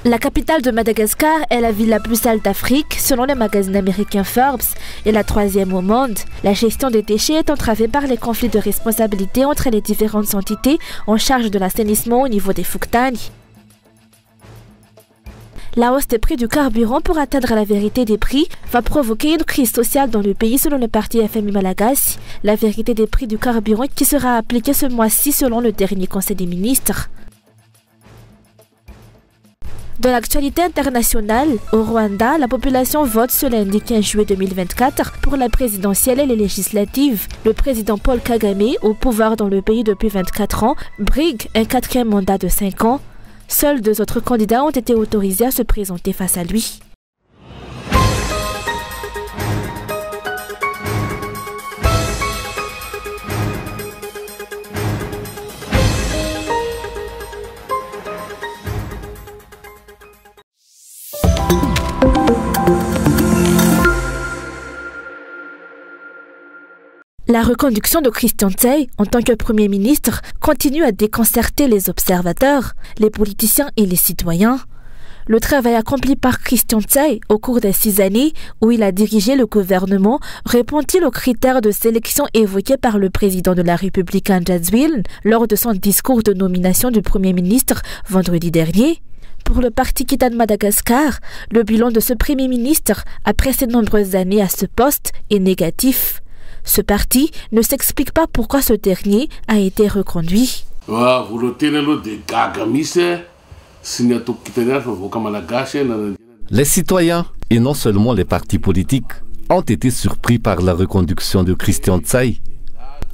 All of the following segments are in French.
La capitale de Madagascar est la ville la plus sale d'Afrique, selon le magazine américain Forbes, et la 3e au monde. La gestion des déchets est entravée par les conflits de responsabilité entre les différentes entités en charge de l'assainissement au niveau des Fouktani. La hausse des prix du carburant pour atteindre la vérité des prix va provoquer une crise sociale dans le pays selon le parti FMI Malagasy. La vérité des prix du carburant qui sera appliquée ce mois-ci selon le dernier Conseil des ministres. Dans l'actualité internationale, au Rwanda, la population vote ce lundi 15 juillet 2024 pour la présidentielle et les législatives. Le président Paul Kagame, au pouvoir dans le pays depuis 24 ans, brigue un 4e mandat de 5 ans. Seuls 2 autres candidats ont été autorisés à se présenter face à lui. La reconduction de Christian Tse en tant que Premier ministre continue à déconcerter les observateurs, les politiciens et les citoyens. Le travail accompli par Christian Tse au cours des 6 années où il a dirigé le gouvernement répond-il aux critères de sélection évoqués par le président de la République Ndjadjwil lors de son discours de nomination du Premier ministre vendredi dernier? Pour le parti Kita de Madagascar, le bilan de ce Premier ministre après ces nombreuses années à ce poste est négatif. Ce parti ne s'explique pas pourquoi ce dernier a été reconduit. Les citoyens, et non seulement les partis politiques, ont été surpris par la reconduction de Christian Tse.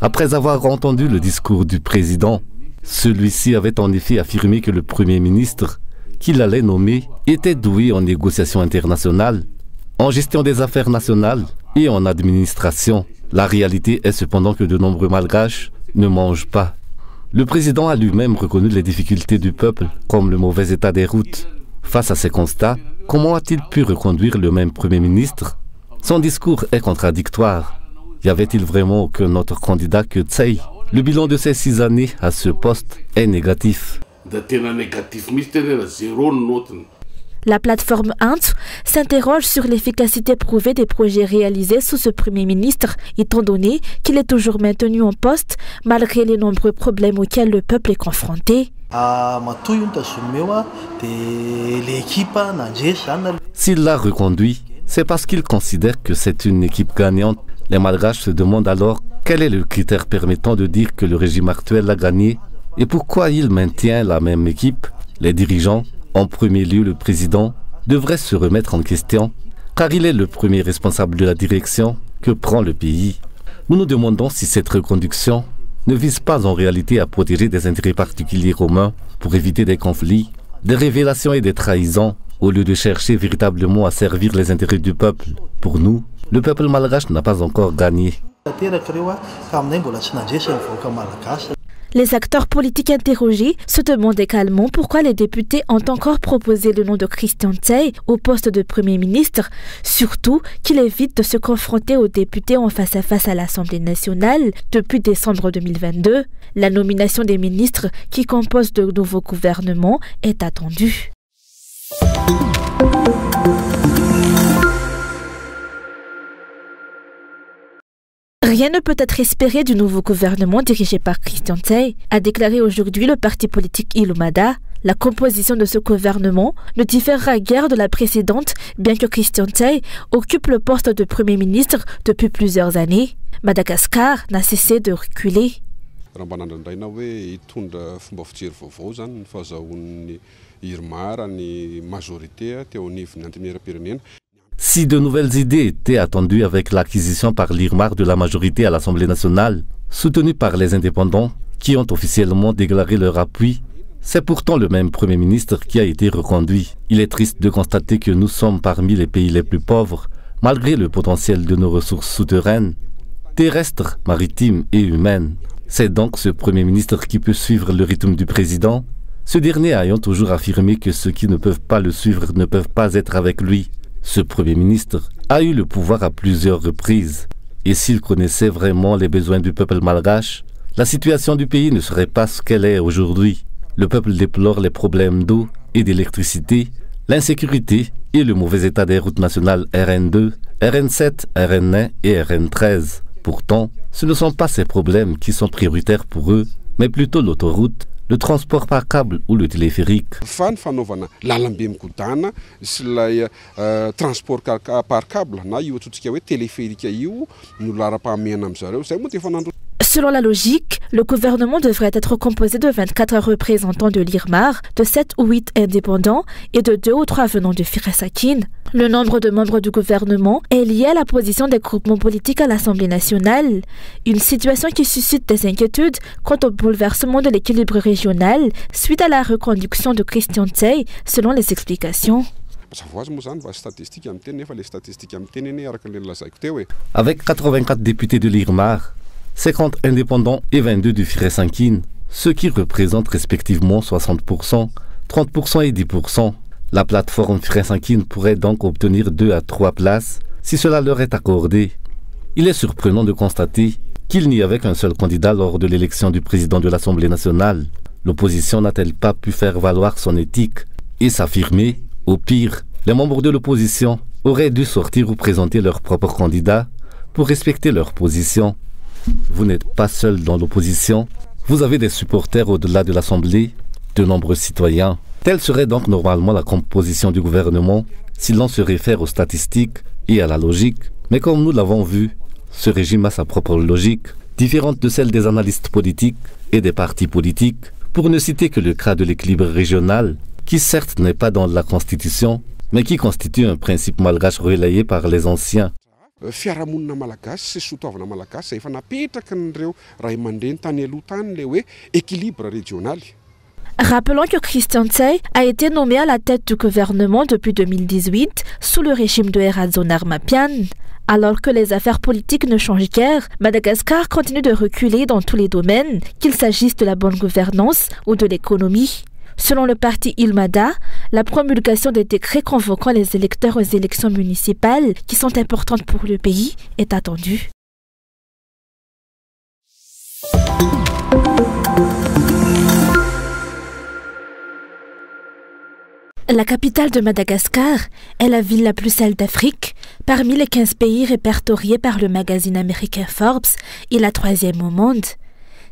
Après avoir entendu le discours du président, celui-ci avait en effet affirmé que le Premier ministre qu'il allait nommer était doué en négociation internationale, en gestion des affaires nationales et en administration. La réalité est cependant que de nombreux Malgaches ne mangent pas. Le président a lui-même reconnu les difficultés du peuple, comme le mauvais état des routes. Face à ces constats, comment a-t-il pu reconduire le même Premier ministre? Son discours est contradictoire. Y avait-il vraiment aucun autre candidat que Tse? Le bilan de ces 6 années à ce poste est négatif. La plateforme Ant s'interroge sur l'efficacité prouvée des projets réalisés sous ce Premier ministre, étant donné qu'il est toujours maintenu en poste malgré les nombreux problèmes auxquels le peuple est confronté. S'il l'a reconduit, c'est parce qu'il considère que c'est une équipe gagnante. Les Malgaches se demandent alors quel est le critère permettant de dire que le régime actuel a gagné et pourquoi il maintient la même équipe. Les dirigeants, en premier lieu le président, devrait se remettre en question, car il est le premier responsable de la direction que prend le pays. Nous nous demandons si cette reconduction ne vise pas en réalité à protéger des intérêts particuliers romains pour éviter des conflits, des révélations et des trahisons, au lieu de chercher véritablement à servir les intérêts du peuple. Pour nous, le peuple malgache n'a pas encore gagné. Les acteurs politiques interrogés se demandent également pourquoi les députés ont encore proposé le nom de Christian Tse au poste de Premier ministre, surtout qu'il évite de se confronter aux députés en face à face à l'Assemblée nationale depuis décembre 2022. La nomination des ministres qui composent de nouveaux gouvernements est attendue. Rien ne peut être espéré du nouveau gouvernement dirigé par Christian Tse, a déclaré aujourd'hui le parti politique Ilumada. La composition de ce gouvernement ne différera guère de la précédente, bien que Christian Tse occupe le poste de Premier ministre depuis plusieurs années. Madagascar n'a cessé de reculer. Si de nouvelles idées étaient attendues avec l'acquisition par l'IRMAR de la majorité à l'Assemblée nationale, soutenue par les indépendants qui ont officiellement déclaré leur appui, c'est pourtant le même Premier ministre qui a été reconduit. Il est triste de constater que nous sommes parmi les pays les plus pauvres, malgré le potentiel de nos ressources souterraines, terrestres, maritimes et humaines. C'est donc ce Premier ministre qui peut suivre le rythme du président, ce dernier ayant toujours affirmé que ceux qui ne peuvent pas le suivre ne peuvent pas être avec lui. Ce Premier ministre a eu le pouvoir à plusieurs reprises. Et s'il connaissait vraiment les besoins du peuple malgache, la situation du pays ne serait pas ce qu'elle est aujourd'hui. Le peuple déplore les problèmes d'eau et d'électricité, L'insécurité et le mauvais état des routes nationales RN2, RN7, RN1 et RN13. Pourtant, ce ne sont pas ces problèmes qui sont prioritaires pour eux, mais plutôt l'autoroute, le transport par câble ou le téléphérique. Transport par câble, téléphérique. Selon la logique, le gouvernement devrait être composé de 24 représentants de l'IRMAR, de 7 ou 8 indépendants et de 2 ou 3 venant de Firesakin. Le nombre de membres du gouvernement est lié à la position des groupements politiques à l'Assemblée nationale, une situation qui suscite des inquiétudes quant au bouleversement de l'équilibre régional suite à la reconduction de Christian Tsey, selon les explications. Avec 84 députés de l'IRMAR, 50 indépendants et 22 du Firesakin, ce qui représente respectivement 60%, 30% et 10%. La plateforme Firesakin pourrait donc obtenir 2 à 3 places si cela leur est accordé. Il est surprenant de constater qu'il n'y avait qu'un seul candidat lors de l'élection du président de l'Assemblée nationale. L'opposition n'a-t-elle pas pu faire valoir son éthique et s'affirmer? Au pire, les membres de l'opposition auraient dû sortir ou présenter leur propre candidat pour respecter leur position. Vous n'êtes pas seul dans l'opposition, vous avez des supporters au-delà de l'Assemblée, de nombreux citoyens. Telle serait donc normalement la composition du gouvernement si l'on se réfère aux statistiques et à la logique. Mais comme nous l'avons vu, ce régime a sa propre logique, différente de celle des analystes politiques et des partis politiques, pour ne citer que le cas de l'équilibre régional, qui certes n'est pas dans la Constitution, mais qui constitue un principe malgache relayé par les anciens. Fiarahamonina malagasy sy sotoavana malagasy efa napetraka n'ireo ray aman-dreny tany aloha tany le hoe équilibre régional. Rappelons que Christian Tsey a été nommé à la tête du gouvernement depuis 2018 sous le régime de Eradzonar Mapian. Alors que les affaires politiques ne changent guère, Madagascar continue de reculer dans tous les domaines, qu'il s'agisse de la bonne gouvernance ou de l'économie. Selon le parti Ilmada, la promulgation des décrets convoquant les électeurs aux élections municipales, qui sont importantes pour le pays, est attendue. La capitale de Madagascar est la ville la plus sale d'Afrique. Parmi les 15 pays répertoriés par le magazine américain Forbes, et la 3e au monde.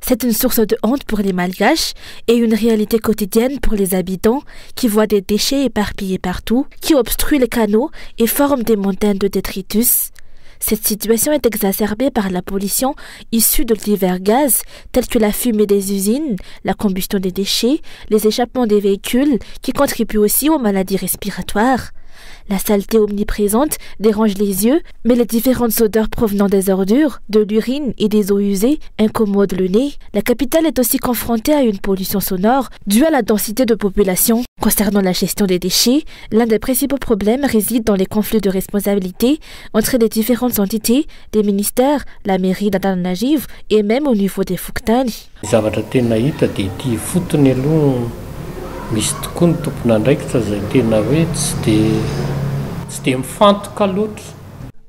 C'est une source de honte pour les Malgaches et une réalité quotidienne pour les habitants qui voient des déchets éparpillés partout, qui obstruent les canaux et forment des montagnes de détritus. Cette situation est exacerbée par la pollution issue de divers gaz tels que la fumée des usines, la combustion des déchets, les échappements des véhicules qui contribuent aussi aux maladies respiratoires. La saleté omniprésente dérange les yeux, mais les différentes odeurs provenant des ordures, de l'urine et des eaux usées incommodent le nez. La capitale est aussi confrontée à une pollution sonore due à la densité de population. Concernant la gestion des déchets, l'un des principaux problèmes réside dans les conflits de responsabilité entre les différentes entités, les ministères, la mairie d'Antananarivo et même au niveau des Fokontany.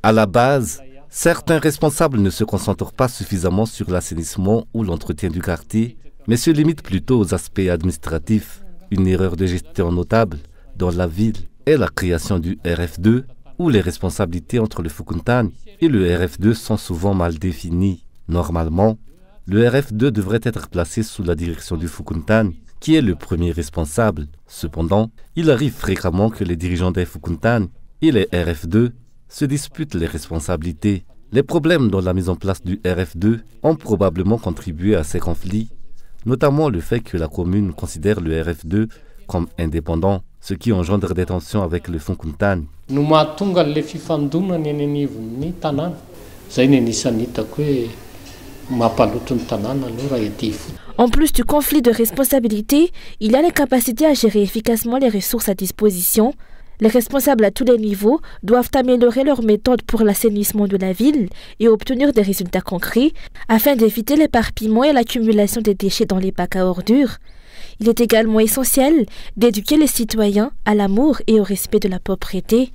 À la base, certains responsables ne se concentrent pas suffisamment sur l'assainissement ou l'entretien du quartier, mais se limitent plutôt aux aspects administratifs. Une erreur de gestion notable dans la ville est la création du RF2, où les responsabilités entre le Fokontany et le RF2 sont souvent mal définies. Normalement, le RF2 devrait être placé sous la direction du Fokontany, qui est le premier responsable. Cependant, il arrive fréquemment que les dirigeants des Fokontany et les RF2 se disputent les responsabilités. Les problèmes dans la mise en place du RF2 ont probablement contribué à ces conflits, notamment le fait que la commune considère le RF2 comme indépendant, ce qui engendre des tensions avec le Fokontany. En plus du conflit de responsabilité, il y a la capacité à gérer efficacement les ressources à disposition. Les responsables à tous les niveaux doivent améliorer leurs méthodes pour l'assainissement de la ville et obtenir des résultats concrets afin d'éviter l'éparpillement et l'accumulation des déchets dans les bacs à ordures. Il est également essentiel d'éduquer les citoyens à l'amour et au respect de la propriété.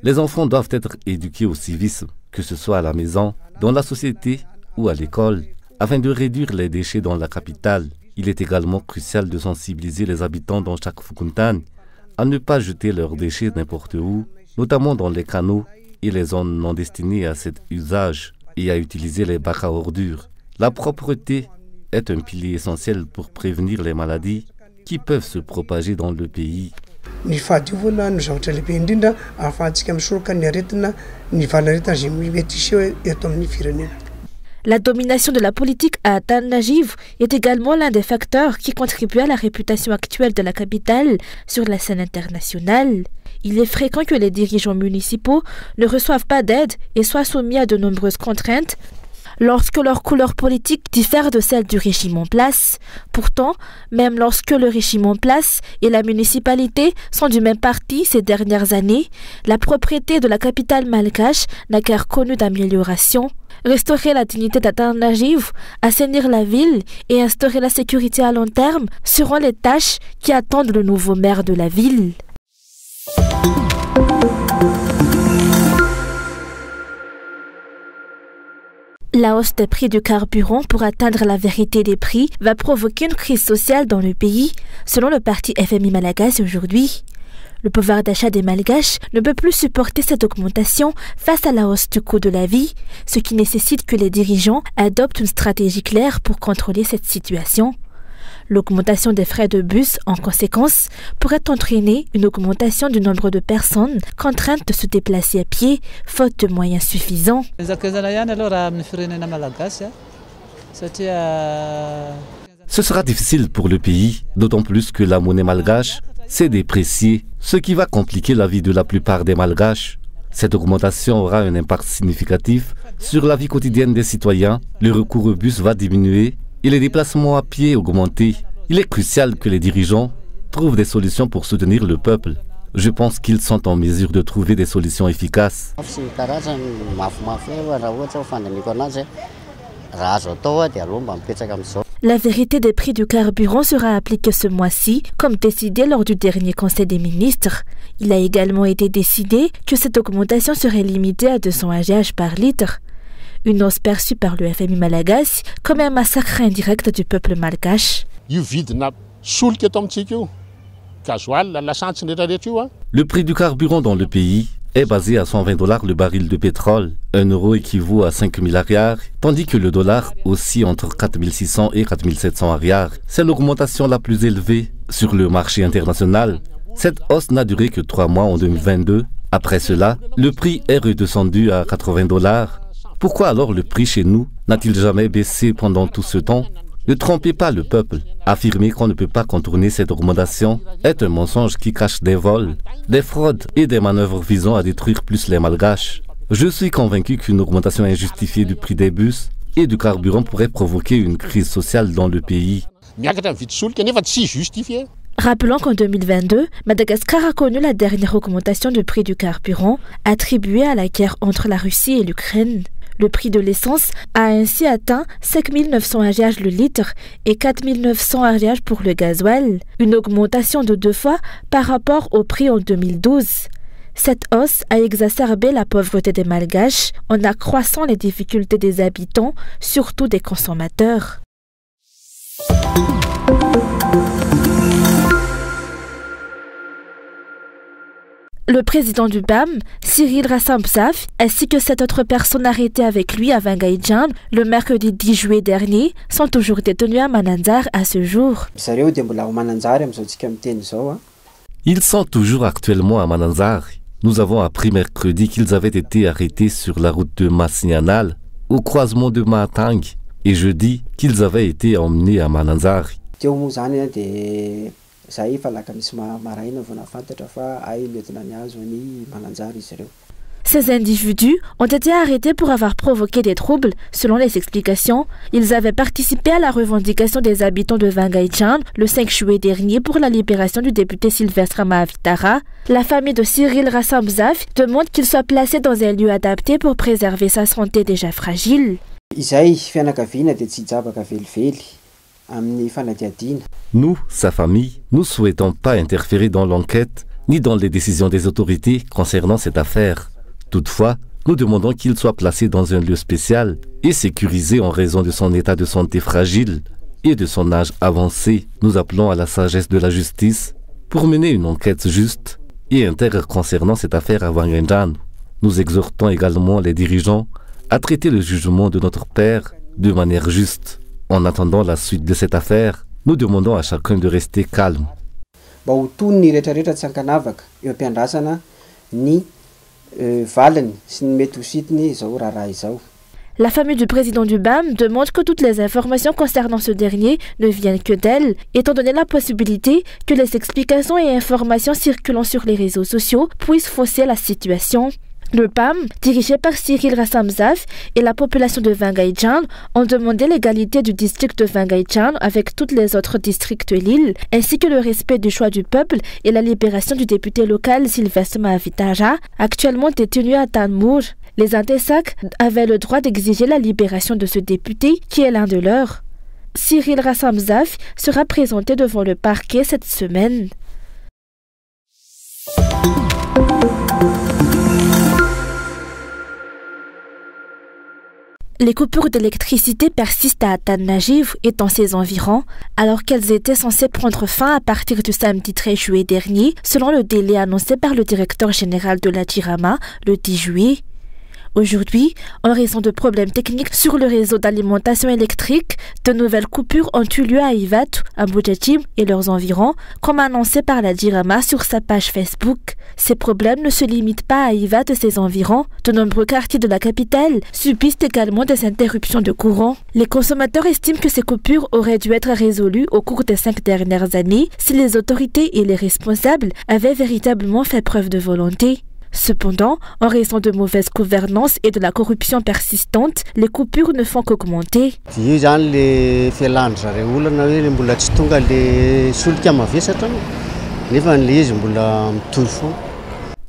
Les enfants doivent être éduqués au civisme, que ce soit à la maison, dans la société ou à l'école. afin de réduire les déchets dans la capitale. Il est également crucial de sensibiliser les habitants dans chaque Fukuntane à ne pas jeter leurs déchets n'importe où, notamment dans les canaux et les zones non destinées à cet usage, et à utiliser les bacs à ordures. La propreté est un pilier essentiel pour prévenir les maladies qui peuvent se propager dans le pays. La domination de la politique à Tan-Najiv est également l'un des facteurs qui contribuent à la réputation actuelle de la capitale sur la scène internationale. Il est fréquent que les dirigeants municipaux ne reçoivent pas d'aide et soient soumis à de nombreuses contraintes lorsque leur couleur politique diffère de celle du régime en place. Pourtant, même lorsque le régime en place et la municipalité sont du même parti ces dernières années, la propriété de la capitale malgache n'a guère connu d'amélioration. Restaurer la dignité d'Atan-Najiv, assainir la ville et instaurer la sécurité à long terme seront les tâches qui attendent le nouveau maire de la ville. La hausse des prix du carburant pour atteindre la vérité des prix va provoquer une crise sociale dans le pays, selon le parti FMI Malagasy aujourd'hui. Le pouvoir d'achat des Malgaches ne peut plus supporter cette augmentation face à la hausse du coût de la vie, ce qui nécessite que les dirigeants adoptent une stratégie claire pour contrôler cette situation. L'augmentation des frais de bus, en conséquence, pourrait entraîner une augmentation du nombre de personnes contraintes de se déplacer à pied, faute de moyens suffisants. Ce sera difficile pour le pays, d'autant plus que la monnaie malgache s'est dépréciée, ce qui va compliquer la vie de la plupart des Malgaches. Cette augmentation aura un impact significatif sur la vie quotidienne des citoyens. Le recours au bus va diminuer et les déplacements à pied augmenter. Il est crucial que les dirigeants trouvent des solutions pour soutenir le peuple. Je pense qu'ils sont en mesure de trouver des solutions efficaces. La vérité des prix du carburant sera appliquée ce mois-ci, comme décidé lors du dernier Conseil des ministres. Il a également été décidé que cette augmentation serait limitée à 200 AGH par litre. Une hausse perçue par le FMI Malagasy comme un massacre indirect du peuple malgache. Le prix du carburant dans le pays est basé à $120 le baril de pétrole. 1 euro équivaut à 5 000 ariars, tandis que le dollar oscille entre 4 600 et 4 700 ariars. C'est l'augmentation la plus élevée sur le marché international. Cette hausse n'a duré que 3 mois en 2022. Après cela, le prix est redescendu à $80. Pourquoi alors le prix chez nous n'a-t-il jamais baissé pendant tout ce temps? Ne trompez pas le peuple. Affirmer qu'on ne peut pas contourner cette augmentation est un mensonge qui cache des vols, des fraudes et des manœuvres visant à détruire plus les Malgaches. Je suis convaincu qu'une augmentation injustifiée du prix des bus et du carburant pourrait provoquer une crise sociale dans le pays. Rappelons qu'en 2022, Madagascar a connu la dernière augmentation du prix du carburant attribuée à la guerre entre la Russie et l'Ukraine. Le prix de l'essence a ainsi atteint 5 900 AGH le litre et 4 900 AGH pour le gasoil, une augmentation de 2 fois par rapport au prix en 2012. Cette hausse a exacerbé la pauvreté des Malgaches en accroissant les difficultés des habitants, surtout des consommateurs. Le président du BAM, Cyril Rassambzaf, ainsi que 7 autres personnes arrêtées avec lui à Vangayjan le mercredi 10 juillet dernier, sont toujours détenus à Mananzar à ce jour. Ils sont toujours actuellement à Mananzar. Nous avons appris mercredi qu'ils avaient été arrêtés sur la route de Massinyanal, au croisement de Matang, et jeudi qu'ils avaient été emmenés à Mananzar. Ces individus ont été arrêtés pour avoir provoqué des troubles. Selon les explications, ils avaient participé à la revendication des habitants de Vangayjan le 5 juillet dernier pour la libération du député Sylvestre Mahavitara. La famille de Cyril Rassambzaf demande qu'il soit placé dans un lieu adapté pour préserver sa santé déjà fragile. Nous, sa famille, nous ne souhaitons pas interférer dans l'enquête ni dans les décisions des autorités concernant cette affaire. Toutefois, Nous demandons qu'il soit placé dans un lieu spécial et sécurisé en raison de son état de santé fragile et de son âge avancé. Nous appelons à la sagesse de la justice pour mener une enquête juste et intègre concernant cette affaire à Wangenjan. Nous exhortons également les dirigeants à traiter le jugement de notre père de manière juste. En attendant la suite de cette affaire, nous demandons à chacun de rester calme. La famille du président du BAM demande que toutes les informations concernant ce dernier ne viennent que d'elle, étant donné la possibilité que les explications et informations circulant sur les réseaux sociaux puissent fausser la situation. Le PAM, dirigé par Cyril Rassamzaf et la population de Wangaïchan, ont demandé l'égalité du district de Wangaïchan avec tous les autres districts de l'île, ainsi que le respect du choix du peuple et la libération du député local Sylvestre Mahavitaja, actuellement détenu à Tanmour. Les Antesak avaient le droit d'exiger la libération de ce député, qui est l'un de leurs. Cyril Rassamzaf sera présenté devant le parquet cette semaine. Les coupures d'électricité persistent à Atan Najiv et dans ses environs, alors qu'elles étaient censées prendre fin à partir du samedi 13 juillet dernier, selon le délai annoncé par le directeur général de la Jirama le 10 juillet. Aujourd'hui, en raison de problèmes techniques sur le réseau d'alimentation électrique, de nouvelles coupures ont eu lieu à Ivat, à Boudjachim et leurs environs, comme annoncé par la Jirama sur sa page Facebook. Ces problèmes ne se limitent pas à Ivat et ses environs. De nombreux quartiers de la capitale subissent également des interruptions de courant. Les consommateurs estiment que ces coupures auraient dû être résolues au cours des 5 dernières années si les autorités et les responsables avaient véritablement fait preuve de volonté. Cependant, en raison de mauvaise gouvernance et de la corruption persistante, les coupures ne font qu'augmenter.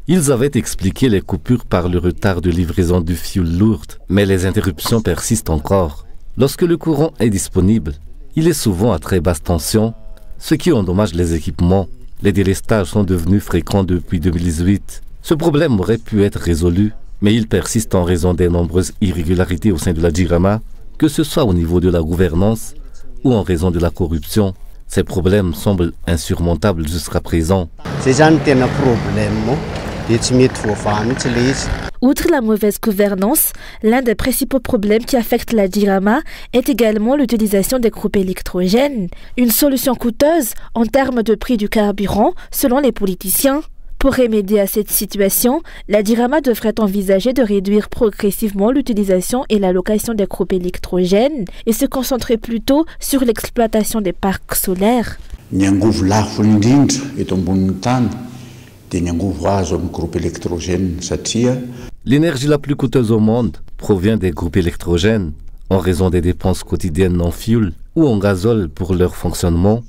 Ils avaient expliqué les coupures par le retard de livraison du fioul lourd, mais les interruptions persistent encore. Lorsque le courant est disponible, il est souvent à très basse tension, ce qui endommage les équipements. Les délestages sont devenus fréquents depuis 2018. Ce problème aurait pu être résolu, mais il persiste en raison des nombreuses irrégularités au sein de la Jirama, que ce soit au niveau de la gouvernance ou en raison de la corruption. Ces problèmes semblent insurmontables jusqu'à présent. Outre la mauvaise gouvernance, l'un des principaux problèmes qui affectent la Jirama est également l'utilisation des groupes électrogènes, une solution coûteuse en termes de prix du carburant selon les politiciens. Pour remédier à cette situation, la Jirama devrait envisager de réduire progressivement l'utilisation et l'allocation des groupes électrogènes et se concentrer plutôt sur l'exploitation des parcs solaires. L'énergie la plus coûteuse au monde provient des groupes électrogènes en raison des dépenses quotidiennes en fioul ou en gazole pour leur fonctionnement.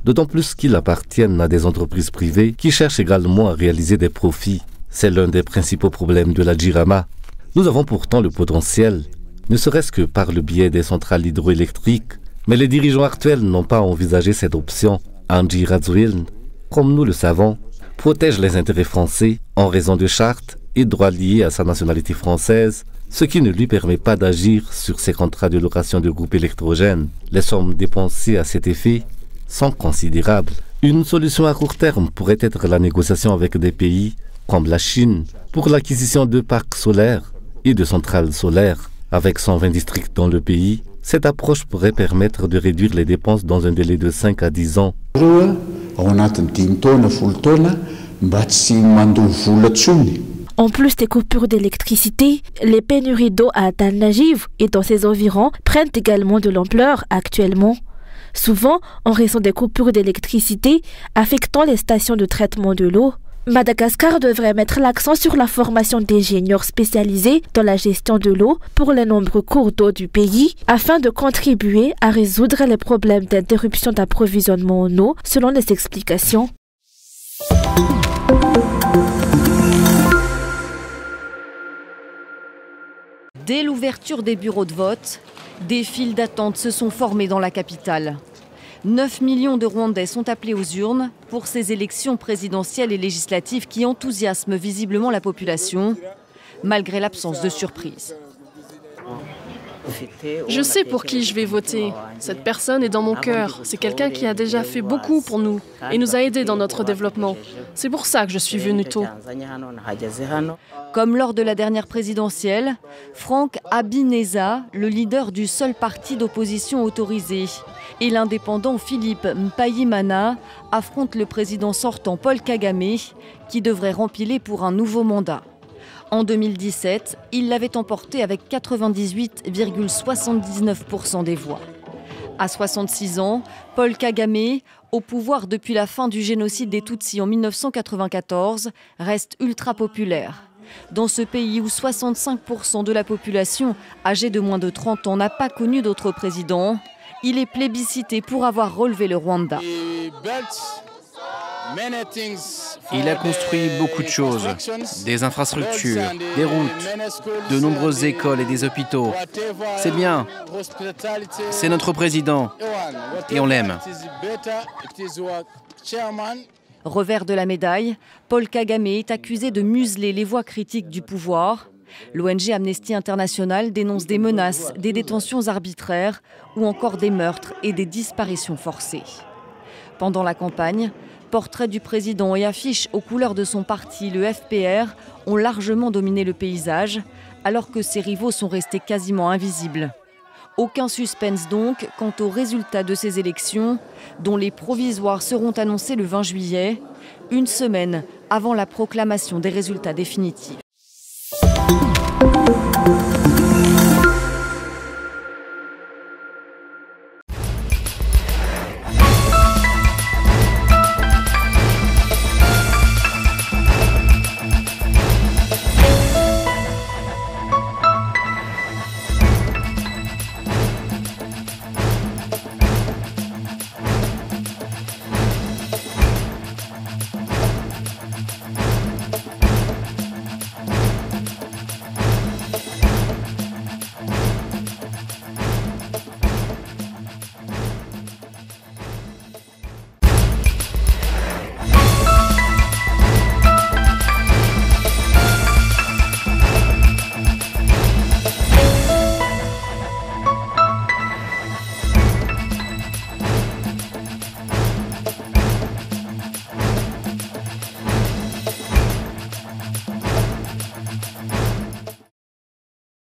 D'autant plus qu'ils appartiennent à des entreprises privées qui cherchent également à réaliser des profits. C'est l'un des principaux problèmes de la Jirama. Nous avons pourtant le potentiel, ne serait-ce que par le biais des centrales hydroélectriques, mais les dirigeants actuels n'ont pas envisagé cette option. Angie Razouiln, comme nous le savons, protège les intérêts français en raison de chartes et droits liés à sa nationalité française, ce qui ne lui permet pas d'agir sur ses contrats de location de groupes électrogènes. Les sommes dépensées à cet effet sont considérables. Une solution à court terme pourrait être la négociation avec des pays comme la Chine pour l'acquisition de parcs solaires et de centrales solaires. Avec 120 districts dans le pays, cette approche pourrait permettre de réduire les dépenses dans un délai de 5 à 10 ans. En plus des coupures d'électricité, les pénuries d'eau à Atan Najiv et dans ses environs prennent également de l'ampleur actuellement. Souvent en raison des coupures d'électricité affectant les stations de traitement de l'eau. Madagascar devrait mettre l'accent sur la formation d'ingénieurs spécialisés dans la gestion de l'eau pour les nombreux cours d'eau du pays afin de contribuer à résoudre les problèmes d'interruption d'approvisionnement en eau selon les explications. Dès l'ouverture des bureaux de vote, des files d'attente se sont formées dans la capitale. 9 millions de Rwandais sont appelés aux urnes pour ces élections présidentielles et législatives qui enthousiasment visiblement la population. malgré l'absence de surprise. Je sais pour qui je vais voter. Cette personne est dans mon cœur. C'est quelqu'un qui a déjà fait beaucoup pour nous et nous a aidés dans notre développement. C'est pour ça que je suis venu tôt. Comme lors de la dernière présidentielle, Frank Habineza, le leader du seul parti d'opposition autorisé, et l'indépendant Philippe Mpayimana affrontent le président sortant Paul Kagame, qui devrait rempiler pour un nouveau mandat. En 2017, il l'avait emporté avec 98,79% des voix. À 66 ans, Paul Kagame, au pouvoir depuis la fin du génocide des Tutsis en 1994, reste ultra populaire. Dans ce pays où 65% de la population âgée de moins de 30 ans n'a pas connu d'autre président, il est plébiscité pour avoir relevé le Rwanda. Il a construit beaucoup de choses, des infrastructures, des routes, de nombreuses écoles et des hôpitaux. C'est bien. C'est notre président et on l'aime. Revers de la médaille, Paul Kagame est accusé de museler les voix critiques du pouvoir. L'ONG Amnesty International dénonce des menaces, des détentions arbitraires ou encore des meurtres et des disparitions forcées. Pendant la campagne, portraits du président et affiches aux couleurs de son parti, le FPR, ont largement dominé le paysage, alors que ses rivaux sont restés quasiment invisibles. Aucun suspense donc quant aux résultats de ces élections, dont les provisoires seront annoncés le 20 juillet, une semaine avant la proclamation des résultats définitifs.